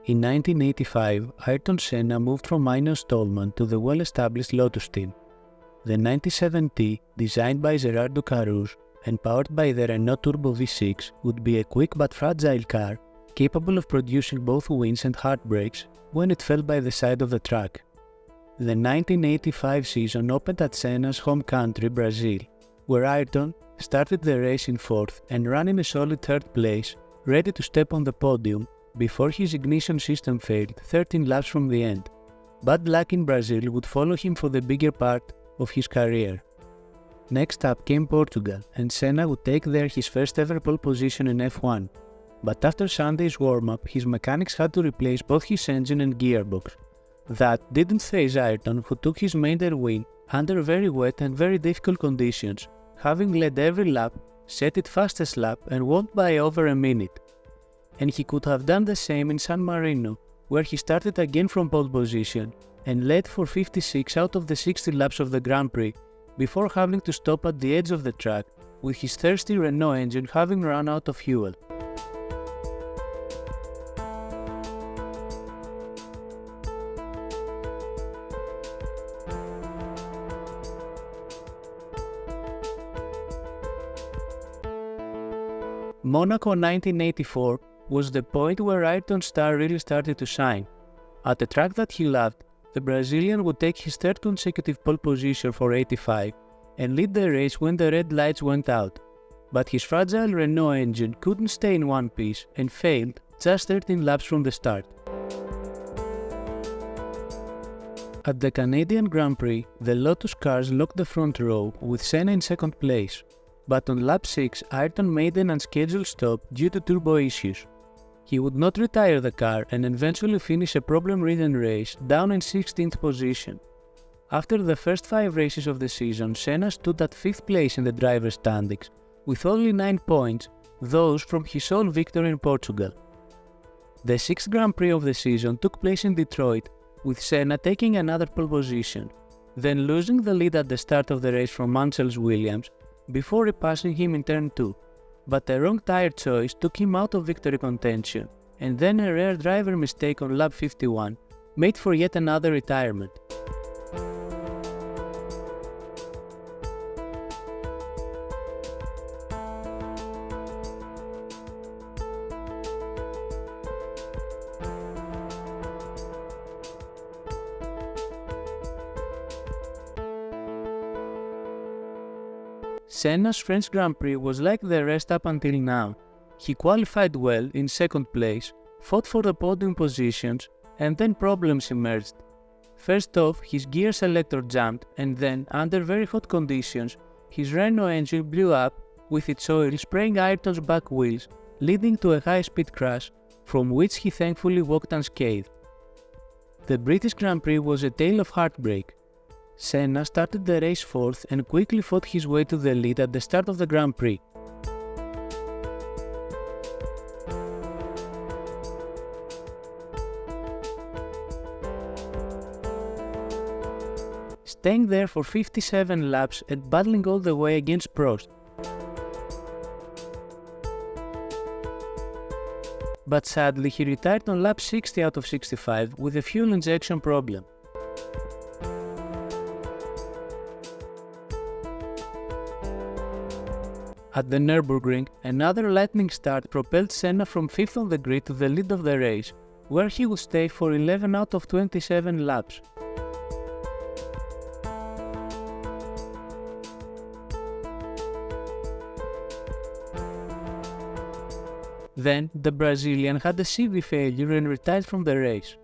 In 1985, Ayrton Senna moved from minnows Toleman to the well-established Lotus team. The 97T, designed by Gérard Ducarouge and powered by the Renault Turbo V6, would be a quick but fragile car, capable of producing both wins and heartbrakes when it fell by the side of the track. The 1985 season opened at Senna's home country, Brazil, where Ayrton started the race in fourth and ran in a solid third place, ready to step on the podium before his ignition system failed 13 laps from the end. Bad luck in Brazil would follow him for the bigger part of his career. Next up came Portugal, and Senna would take there his first ever pole position in F1. But after Sunday's warm-up, his mechanics had to replace both his engine and gearbox. That didn't faze Ayrton, who took his maiden win under very wet and very difficult conditions, having led every lap, set its fastest lap and won by over a minute. And he could have done the same in San Marino, where he started again from pole position and led for 56 out of the 60 laps of the Grand Prix, before having to stop at the edge of the track with his thirsty Renault engine having run out of fuel. Monaco 1984 was the point where Ayrton's star really started to shine. At a track that he loved, the Brazilian would take his third consecutive pole position for 85 and lead the race when the red lights went out. But his fragile Renault engine couldn't stay in one piece and failed just 13 laps from the start. At the Canadian Grand Prix, the Lotus cars locked the front row with Senna in second place. But on lap 6, Ayrton made an unscheduled stop due to turbo issues. He would not retire the car and eventually finish a problem-ridden race down in 16th position. After the first 5 races of the season, Senna stood at 5th place in the driver's standings, with only 9 points, those from his sole victory in Portugal. The 6th Grand Prix of the season took place in Detroit, with Senna taking another pole position, then losing the lead at the start of the race from Mansell Williams, before repassing him in turn 2. But a wrong tyre choice took him out of victory contention, and then a rare driver mistake on lap 51 made for yet another retirement. Senna's French Grand Prix was like the rest up until now. He qualified well in second place, fought for the podium positions, and then problems emerged. First off, his gear selector jammed, and then, under very hot conditions, his Renault engine blew up, with its oil spraying Ayrton's back wheels, leading to a high-speed crash, from which he thankfully walked unscathed. The British Grand Prix was a tale of heartbreak. Senna started the race fourth and quickly fought his way to the lead at the start of the Grand Prix. Staying there for 57 laps and battling all the way against Prost. But sadly he retired on lap 60 out of 65 with a fuel injection problem. At the Nürburgring, another lightning start propelled Senna from 5th on the grid to the lead of the race, where he would stay for 11 out of 27 laps. Then, the Brazilian had a CV failure and retired from the race.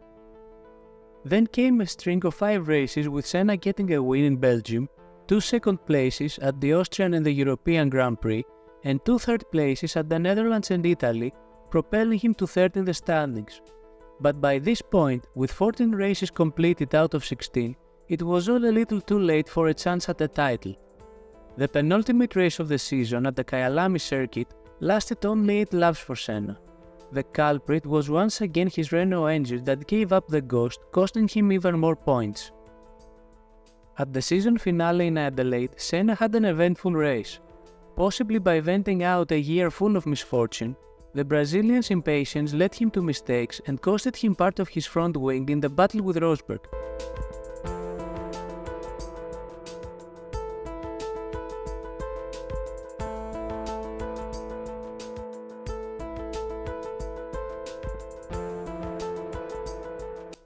Then came a string of 5 races with Senna getting a win in Belgium, 2 second places at the Austrian and the European Grand Prix, and 2 third places at the Netherlands and Italy, propelling him to third in the standings. But by this point, with 14 races completed out of 16, it was all a little too late for a chance at a title. The penultimate race of the season at the Kyalami circuit lasted only 8 laps for Senna. The culprit was once again his Renault engine that gave up the ghost, costing him even more points. At the season finale in Adelaide, Senna had an eventful race. Possibly by venting out a year full of misfortune, The Brazilian's impatience led him to mistakes and costed him part of his front wing in the battle with Rosberg.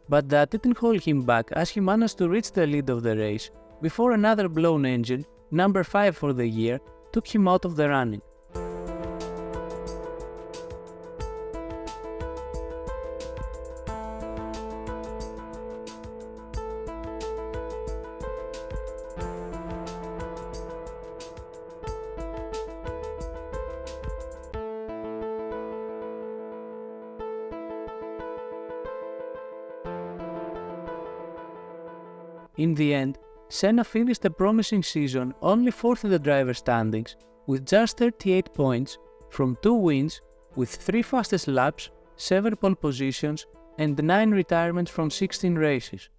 But that didn't hold him back as he managed to reach the lead of the race before another blown engine, number 5 for the year, took him out of the running. In the end, Senna finished a promising season only 4th in the driver standings, with just 38 points from 2 wins, with 3 fastest laps, 7 pole positions, and 9 retirements from 16 races.